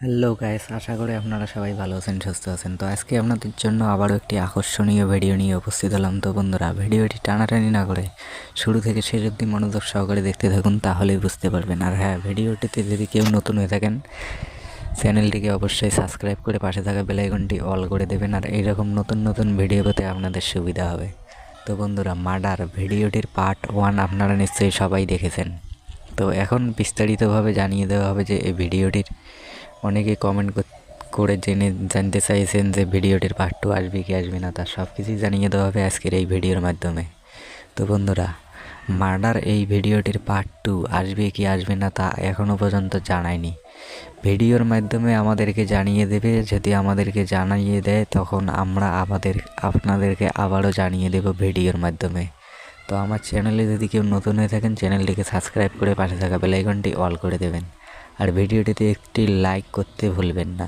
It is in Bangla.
হ্যালো গাইস, আশা করি আপনারা সবাই ভালো আছেন, সুস্থ আছেন। তো আজকে আপনাদের জন্য আবারও একটি আকর্ষণীয় ভিডিও নিয়ে উপস্থিত হলাম। তো বন্ধুরা, ভিডিওটি টানাটানি না করে শুরু থেকে শেষ অবধি মনোযোগ সহকারে দেখতে থাকুন, তাহলেই বুঝতে পারবেন। আর হ্যাঁ, ভিডিওটিতে যদি কেউ নতুন হয়ে থাকেন, চ্যানেলটিকে অবশ্যই সাবস্ক্রাইব করে পাশে থাকা বেল আইকনটি অল করে দেবেন, আর এইরকম নতুন নতুন ভিডিও পেতে আপনাদের সুবিধা হবে। তো বন্ধুরা, মার্ডার ভিডিওটির পার্ট 1 আপনারা নিশ্চয়ই সবাই দেখেছেন। তো এখন বিস্তারিতভাবে জানিয়ে দেওয়া হবে যে এই ভিডিওটির অনেকেই কমেন্ট করে জানতে চাইছেন যে ভিডিওটির পার্ট 2 আসবে কি আসবে না, তার সব কিছুই জানিয়ে দেওয়া হবে আজকের এই ভিডিওর মাধ্যমে। তো বন্ধুরা, মার্ডার এই ভিডিওটির পার্ট 2 আসবে কি আসবে না তা এখনও পর্যন্ত জানায়নি। ভিডিওর মাধ্যমে আমাদেরকে জানিয়ে দেবে। যদি আমাদেরকে জানিয়ে দেয় তখন আমরা আপনাদেরকে আবারও জানিয়ে দেব ভিডিওর মাধ্যমে। তো আমার চ্যানেলে যদি কেউ নতুন হয়ে থাকেন, চ্যানেলটিকে সাবস্ক্রাইব করে পাশে থাকা বেল আইকনটি অল করে দেবেন, আর ভিডিওটিতে একটি লাইক করতে ভুলবেন না।